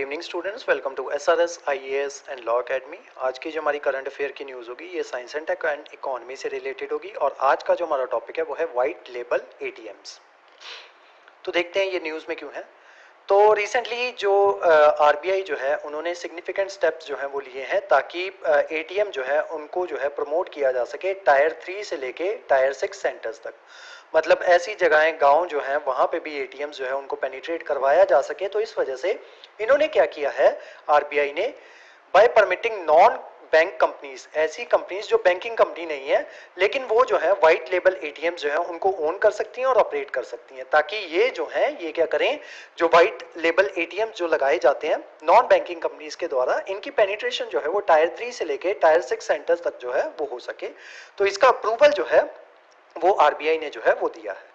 Evening students, welcome to SRS IAS and law academy. आज की जो हमारी करंट अफेयर की न्यूज़ होगी ये science and tech and economy से रिलेटेड होगी और आज का जो हमारा टॉपिक है वो है वाइट लेबल एटीएम्स। तो देखते हैं ये न्यूज़ में क्यों है। तो रिसेंटली जो आरबीआई जो है उन्होंने सिग्निफिकेंट स्टेप्स जो हैं वो लिए हैं ताकि एटीएम जो है उनको जो है प्रमोट किया जा सके टायर 3 से लेके टायर 6 सेंटर्स तक। मतलब ऐसी जगहें गांव जो हैं वहाँ पे भी एटीएम्स जो है उनको पेनिट्रेट करवाया जा सके। तो इस वजह से इन्होंने क्या किया है आरबीआई ने, by permitting non bank companies, ऐसी कंपनीज जो बैंकिंग कंपनी नहीं है लेकिन वो जो है वाइट लेबल एटीएम जो है उनको ओन कर सकती हैं और ऑपरेट कर सकती हैं, ताकि ये जो है ये क्या करें, जो वाइट लेबल एटीएम जो लगाए जाते हैं नॉन बैंकिंग कंपनीज के द्वारा, इनकी पेनिट्रेशन जो है वो टायर 3 से लेके टायर 6 सेंटर्स तक जो है वो हो सके। तो इसका अप्रूवल जो है वो आरबीआई ने जो है वो दिया है।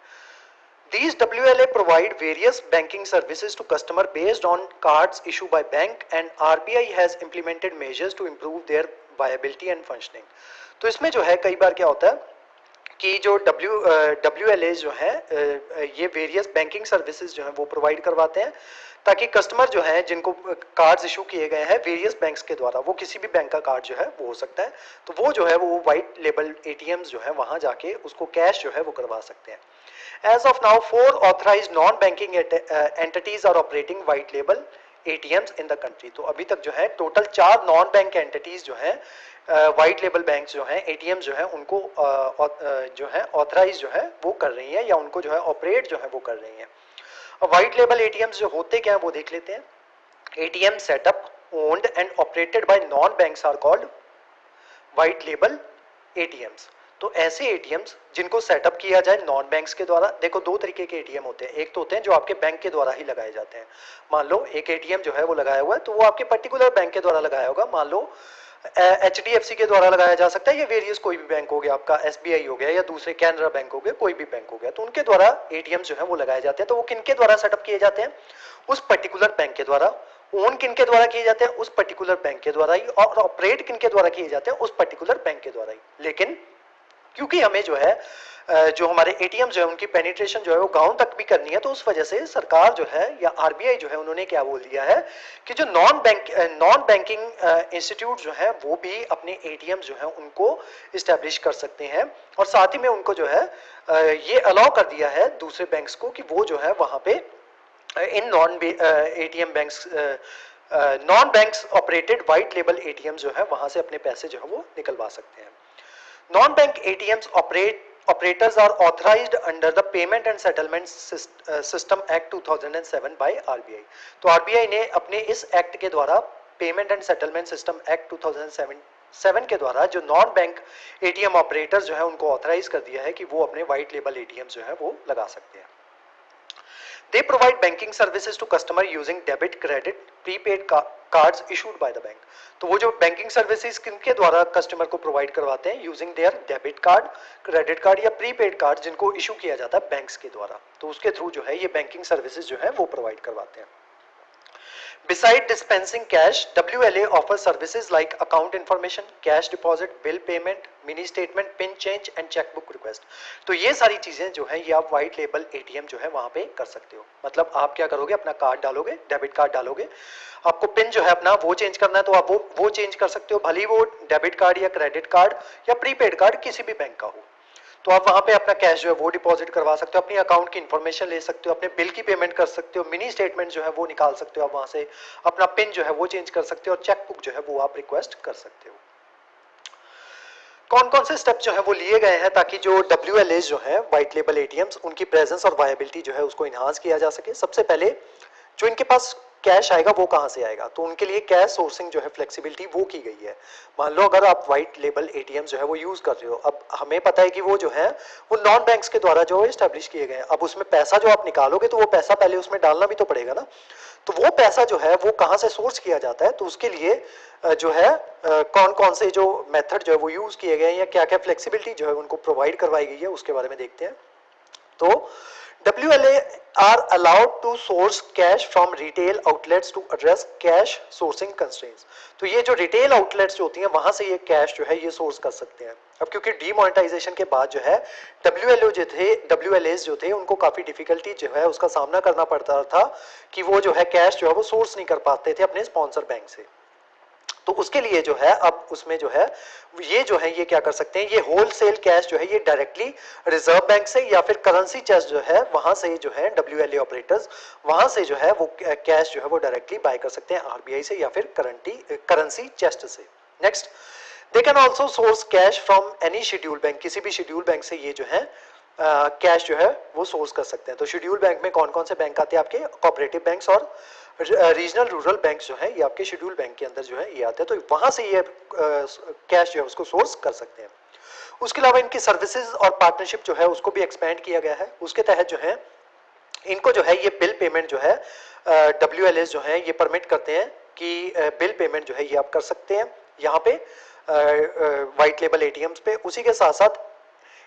These WLA provide various banking services to customer based on cards issued by bank, and RBI has implemented measures to improve their viability and functioning। तो इसमें जो है कई बार क्या होता है कि जो WLA जो है ये वेरियस बैंकिंग सर्विसेज जो है वो प्रोवाइड करवाते हैं ताकि कस्टमर जो है जिनको कार्ड्स इशू किए गए हैं वेरियस बैंक्स के द्वारा, वो किसी भी बैंक का कार्ड जो है वो हो सकता है, तो वो जो है वो वाइट लेबल एटीएम्स जो है वहां जाके उसको कैश जो है वो करवा सकते हैं। As of now, 4 authorized non-banking entities are operating white label ATMs in the country। तो अभी तक जो है टोटल 4 नॉन बैंक एंटिटीज जो हैं वाइट लेबल बैंक जो हैं एटीएम जो है उनको जो है ऑथराइज जो है वो कर रही हैं या उनको जो है ऑपरेट जो है वो कर रही हैं। वाइट लेबल एटीएम्स जो होते क्या है वो देख लेते हैं। ATM setup owned and operated by non banks are called white label ATMs. तो ऐसे एटीएम्स जिनको सेटअप किया जाए नॉन बैंक्स के द्वारा, देखो दो तरीके के एटीएम होते हैं, एक तो होते हैं जो आपके बैंक के द्वारा ही लगाए जाते हैं। मान लो एक एटीएम जो है वो लगाया हुआ है तो वो आपके पर्टिकुलर बैंक के द्वारा लगाया होगा, मान लो HDFC के द्वारा लगाया जा सकता है या वेरियस कोई भी बैंक हो गया, आपका SBI हो गया या दूसरे कैनरा बैंक हो गया, कोई भी बैंक हो गया, तो उनके द्वारा एटीएम जो है वो लगाए जाते हैं। तो वो किनके द्वारा सेटअप किए जाते हैं, उस पर्टिकुलर बैंक के द्वारा। ओन किनके द्वारा किए जाते हैं, उस पर्टिकुलर बैंक के द्वारा ही, और ऑपरेट किनके द्वारा किए जाते हैं, उस पर्टिकुलर बैंक के द्वारा ही। लेकिन क्योंकि हमें जो है जो हमारे एटीएम जो है उनकी पेनिट्रेशन जो है वो गांव तक भी करनी है, तो उस वजह से सरकार जो है या आरबीआई जो है उन्होंने क्या बोल दिया है कि जो नॉन बैंकिंग इंस्टीट्यूट जो है वो भी अपने एटीएम जो है उनको इस्टेब्लिश कर सकते हैं, और साथ ही में उनको जो है ये अलाउ कर दिया है दूसरे बैंक्स को कि वो जो है वहां पे in non ATM banks non banks operated white label ATM जो है वहां से अपने पैसे जो है वो निकलवा सकते हैं। Non-bank ATMs operators are authorized under the Payment and Settlement System Act 2007 by RBI। तो RBI ने अपने इस एक्ट के द्वारा payment and settlement system act 2007 के द्वारा जो नॉन बैंक एटीएम ऑपरेटर्स जो है उनको ऑथराइज कर दिया है कि वो अपने वाइट लेबल एटीएम जो है वो लगा सकते हैं। They provide banking services to customer using debit, credit, prepaid cards issued by the bank। तो वो जो बैंकिंग सर्विसेज किनके द्वारा कस्टमर को प्रोवाइड करवाते हैं, using their debit card, credit card या प्रीपेड कार्ड जिनको इशू किया जाता है बैंक्स के द्वारा, तो उसके थ्रू जो है ये बैंकिंग सर्विसेज जो है वो प्रोवाइड करवाते हैं। Beside dispensing cash, WLA offers services like account information, cash deposit, bill payment, mini statement, pin change and checkbook request। तो ये सारी चीजें जो है ये आप व्हाइट लेबल एटीएम जो है वहां पे कर सकते हो। मतलब आप क्या करोगे, अपना कार्ड डालोगे, डेबिट कार्ड डालोगे, आपको पिन जो है अपना वो चेंज करना है तो आप वो चेंज कर सकते हो, भले वो डेबिट कार्ड या क्रेडिट कार्ड या प्रीपेड कार्ड किसी भी बैंक का हो। तो आप वहां पे अपना कैश जो है वो डिपॉजिट करवा सकते हो, अपनी अकाउंट की इंफॉर्मेशन ले सकते हो, अपने बिल की पेमेंट कर सकते हो, मिनी स्टेटमेंट जो है वो निकाल सकते हो आप वहां से, अपना पिन जो है वो चेंज कर सकते हो और चेकबुक जो है वो आप रिक्वेस्ट कर सकते हो। कौन कौन से स्टेप जो है वो लिए गए हैं ताकि जो WLA जो है वाइट लेबल एटीएम्स उनकी प्रेजेंस और वायबिलिटी जो है उसको इनहांस किया जा सके। सबसे पहले जो इनके पास कैश आएगा वो कहां से आएगा, तो उनके लिए कैश सोर्सिंग जो है फ्लेक्सिबिलिटी वो की गई है। मान लो अगर आप वाइट लेबल एटीएम जो है वो यूज कर रहे हो, अब हमें पता है कि वो जो है वो नॉन बैंक्स के द्वारा जो है किए गए हैं, अब उसमें पैसा जो आप निकालोगे तो वो पैसा पहले उसमें डालना भी तो पड़ेगा ना, तो वो पैसा जो है वो कहां से सोर्स किया जाता है, तो उसके लिए जो है कौन कौन से जो मेथड जो है वो यूज किए गए हैं या क्या क्या फ्लेक्सिबिलिटी जो है उनको प्रोवाइड करवाई गई है उसके बारे में देखते हैं। तो WLA are allowed to source cash from retail outlets to address cash sourcing constraints. तो ये जो रिटेल आउटलेट्स जो होती हैं वहां से ये कैश जो है ये सोर्स कर सकते हैं। अब क्योंकि डीमोनेटाइजेशन के बाद जो है WLAs जो थे उनको काफी डिफिकल्टी जो है उसका सामना करना पड़ता था कि वो जो है कैश जो है वो सोर्स नहीं कर पाते थे अपने स्पॉन्सर बैंक से। तो उसके लिए जो है अब उसमें जो है ये क्या कर सकते हैं, ये होलसेल कैश जो है ये डायरेक्टली रिजर्व बैंक से या फिर करेंसी चेस्ट जो है वहां से जो है WLA ऑपरेटर्स वहां से जो है वो कैश जो है वो डायरेक्टली बाय कर सकते हैं RBI से या फिर करेंसी चेस्ट से। Next, they can also source cash from any schedule bank, किसी भी शेड्यूल बैंक से ये जो है कैश जो है वो सोर्स कर सकते हैं। तो शेड्यूल बैंक में कौन कौन से बैंक आते हैं आपके, कोऑपरेटिव बैंक्स और रीजनल रूरल बैंक जो है ये आपके शेड्यूल बैंक के अंदर जो है ये आते हैं। तो वहां से ये कैश जो है उसको सोर्स कर सकते हैं। उसके अलावा इनकी सर्विसेज और पार्टनरशिप जो है उसको भी एक्सपेंड किया गया है। उसके तहत जो है इनको जो है ये बिल पेमेंट जो है WLAs जो है ये परमिट करते हैं कि बिल पेमेंट जो है ये आप कर सकते हैं यहाँ पे वाइट लेबल ATMs पे। उसी के साथ साथ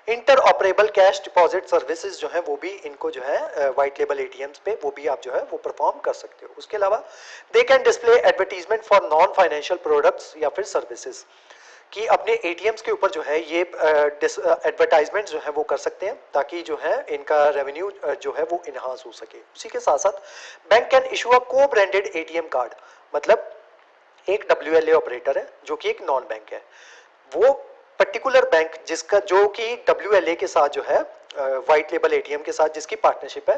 inter operable cash deposit services जो है वो भी इनको जो है वाइट लेबल ATMs पे वो भी आप जो है वो परफॉर्म कर सकते हो। उसके अलावा they can display advertisement for non financial products या फिर सर्विसेज कि अपने ATMs के ऊपर जो है ये एडवर्टाइजमेंट जो है वो कर सकते हैं ताकि जो है इनका रेवेन्यू जो है वो इनहांस हो सके। उसी के साथ साथ बैंक कैन इशू अ को ब्रांडेड ATM कार्ड, मतलब एक WLA ऑपरेटर है जो कि एक नॉन बैंक है, वो पर्टिकुलर बैंक जिसका जो कि WLA के साथ जो है वाइट लेबल ATM के साथ जिसकी पार्टनरशिप है,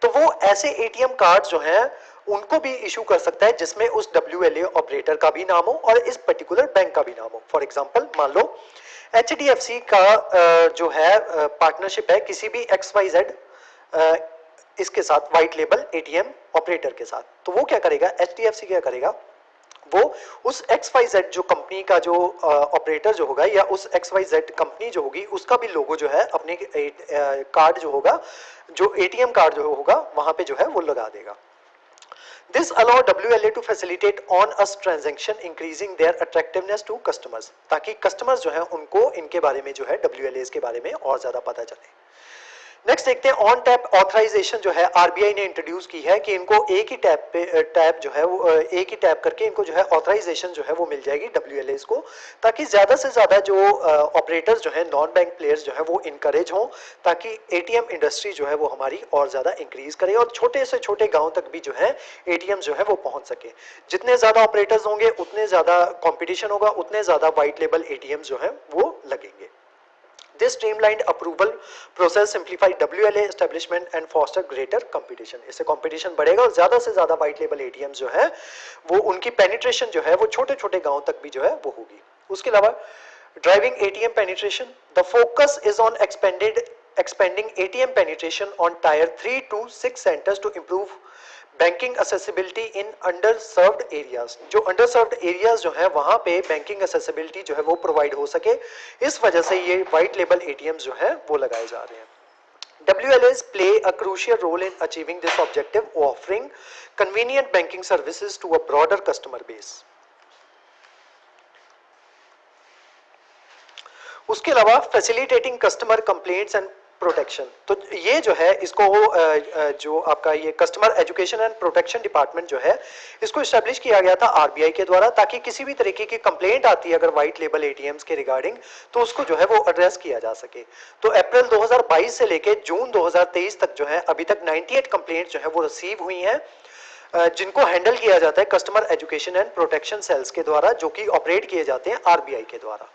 तो वो ऐसे ATM कार्ड जो है उनको भी इशू कर सकता है जिसमें उस WLA ऑपरेटर का भी नाम हो और इस पर्टिकुलर बैंक का भी नाम हो। फॉर एग्जांपल मान लो HDFC का जो है पार्टनरशिप है किसी भी XYZ इसके साथ वाइट लेबल ATM ऑपरेटर के साथ, तो वो क्या करेगा, HDFC क्या करेगा, वो उस XYZ जो कंपनी का जो ऑपरेटर जो होगा या उस XYZ कंपनी जो होगी उसका भी लोगो जो है अपने कार्ड जो होगा, जो ATM कार्ड जो होगा वहां पे जो है वो लगा देगा। This allow WLA to facilitate on-us transaction, increasing their attractiveness to customers, ताकि कस्टमर्स जो है उनको इनके बारे में जो है WLAs के बारे में और ज्यादा पता चले। नेक्स्ट देखते हैं ऑन टैप ऑथराइजेशन जो है RBI ने इंट्रोड्यूस की है कि इनको एक ही टैप जो है वो एक ही टैप करके इनको जो है ऑथराइजेशन जो है वो मिल जाएगी WLAs को, ताकि ज्यादा से ज्यादा जो ऑपरेटर्स जो है नॉन बैंक प्लेयर्स जो है वो इनकरेज हों, ताकि ATM इंडस्ट्री जो है वो हमारी और ज्यादा इंक्रीज करे और छोटे से छोटे गाँव तक भी जो है ATM जो है वो पहुंच सके। जितने ज्यादा ऑपरेटर्स होंगे उतने ज्यादा कॉम्पिटिशन होगा, उतने ज्यादा वाइट लेबल ATMs जो है वो लगेंगे। This streamlined approval process simplify WLA establishment and foster greater competition. इससे competition बढ़ेगा और ज्यादा से ज्यादा white label ATMs जो है वो उनकी penetration जो है वो छोटे छोटे गांव तक भी जो है वो होगी। उसके अलावा driving ATM penetration, the focus is on expanding ATM penetration on tier 3 to 6 centers to improve banking accessibility in underserved areas. जो अंडरसर्व्ड एरियाज जो है वहां पे बैंकिंग एसेसिबिलिटी जो है वो प्रोवाइड हो सके, इस वजह से ये वाइट लेबल ATMs जो है वो लगाए जा रहे हैं। WLAs play a crucial role in achieving this objective, offering convenient banking services to a broader customer base. उसके अलावा facilitating customer complaints and protection, तो ये जो है इसको जो आपका ये customer education and protection department जो है इसको एस्टेब्लिश किया गया था RBI के द्वारा, ताकि किसी भी तरीके की कंप्लेंट आती है अगर वाइट लेबल ATMs के रिगार्डिंग तो उसको जो है वो एड्रेस किया जा सके। तो अप्रैल 2022 से लेके जून 2023 तक जो है अभी तक 98 कंप्लेंट जो है वो रिसीव हुई हैं, जिनको हैंडल किया जाता है customer education and protection sales के द्वारा, जो कि ऑपरेट किए जाते हैं RBI के द्वारा।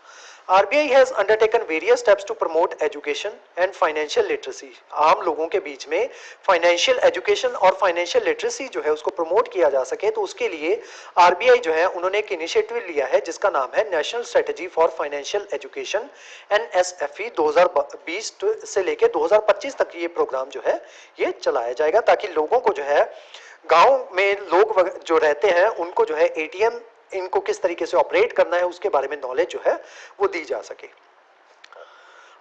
RBI has undertaken various steps to promote education and financial literacy. आम लोगों के बीच में फाइनेंशियल एजुकेशन और फाइनेंशियल लिटरेसी जो है उसको प्रमोट किया जा सके, तो उसके लिए RBI जो है उन्होंने एक इनिशिएटिव लिया है जिसका नाम है national strategy for financial education NSFE। 2020 से लेके 2025 तक ये प्रोग्राम जो है ये चलाया जाएगा, ताकि लोगों को जो है गाँव में लोग जो रहते हैं उनको जो है ATM इनको किस तरीके से ऑपरेट करना है उसके बारे में नॉलेज जो है वो दी जा सके।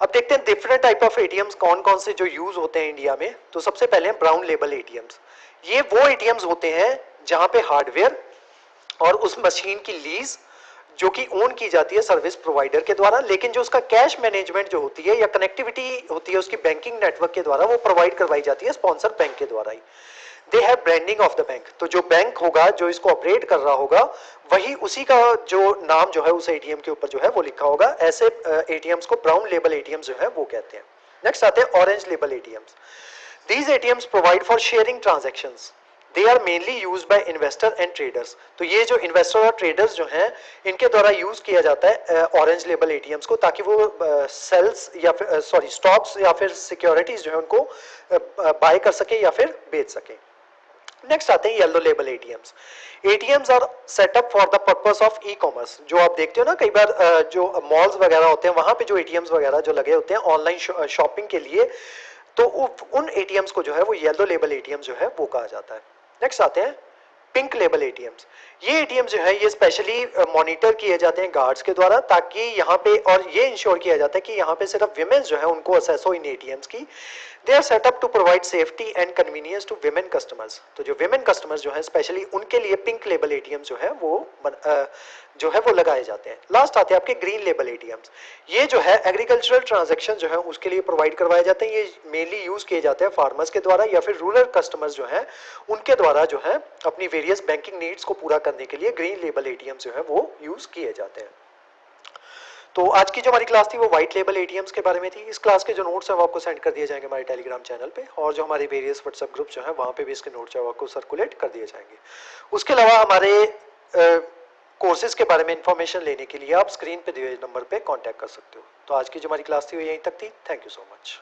अब देखते हैं डिफरेंट टाइप ऑफ ATMs कौन कौन से जो यूज होते हैं इंडिया में। तो सबसे पहले ब्राउन लेबल ATMs। ये वो ATMs होते हैं जहां पे हार्डवेयर और उस मशीन की लीज जो कि ओन की जाती है सर्विस प्रोवाइडर के द्वारा, लेकिन जो उसका कैश मैनेजमेंट जो होती है या कनेक्टिविटी होती है उसकी बैंकिंग नेटवर्क के द्वारा, वो प्रोवाइड करवाई जाती है स्पॉन्सर बैंक के द्वारा ही। They have branding of the bank, तो जो बैंक होगा जो इसको ऑपरेट कर रहा होगा वही उसी का जो नाम जो है उस एटीएम के ऊपर जो है वो लिखा होगा। ऐसे एटीएम्स को ब्राउन लेबल एटीएम्स जो है वो कहते हैं। नेक्स्ट आते हैं orange label ATMs. These ATMs provide for sharing transactions. They are mainly used by investor and traders. तो ये जो इन्वेस्टर और ट्रेडर्स जो हैं इनके द्वारा यूज किया जाता है ऑरेंज लेबल एटीएम्स को, ताकि वो सेल्स या फिर सॉरी स्टॉक्स या फिर सिक्योरिटीज जो है उनको बाय कर सके या फिर बेच सके। नेक्स्ट आते हैं yellow label ATMs. ATMs are set up for the purpose of e commerce. जो आप देखते हो ना कई बार जो मॉल्स वगैरह होते हैं वहां पे जो एटीएम्स वगैरह जो लगे होते हैं ऑनलाइन शॉपिंग के लिए, तो उन एटीएम्स को जो है वो येलो लेबल एटीएम जो है वो कहा जाता है। नेक्स्ट आते हैं पिंक लेबल एटीएम्स। ये एटीएम जो है ये स्पेशली मॉनिटर किए जाते हैं गार्ड्स के द्वारा, ताकि यहाँ पे और ये इंश्योर किया जाता है कि यहाँ पे सिर्फ विमेन्स जो है उनको असेस हो इन एटीएम्स की। They are set up to provide safety and convenience to women customers. तो जो विमेन कस्टमर्स जो है स्पेशली उनके लिए पिंक लेबल एटीएम जो है वो लगाए जाते हैं। लास्ट आते हैं आपके ग्रीन लेबल एटीएम्स। ये जो है एग्रीकल्चरल ट्रांजेक्शन जो है उसके लिए प्रोवाइड करवाए जाते हैं। ये मेनली यूज किए जाते हैं फार्मर्स के द्वारा या फिर रूरल कस्टमर्स जो है उनके द्वारा जो है अपनी वेरियस बैंकिंग नीड्स को पूरा करने के लिए ग्रीन लेबल एटीएम जो है वो यूज किए जाते हैं। तो आज की जो हमारी क्लास थी वो व्हाइट लेबल एटीएम्स के बारे में थी। इस क्लास के जो नोट्स हैं वो आपको सेंड कर दिए जाएंगे हमारे टेलीग्राम चैनल पे, और जो हमारे वेरियस व्हाट्सएप ग्रुप जो है वहाँ पे भी इसके नोट्स जो आपको सर्कुलेट कर दिए जाएंगे। उसके अलावा हमारे कोर्सेज के बारे में इंफॉर्मेशन लेने के लिए आप स्क्रीन पे दिए नंबर पे कांटेक्ट कर सकते हो। तो आज की जो हमारी क्लास थी वो यहीं तक थी। Thank you so much.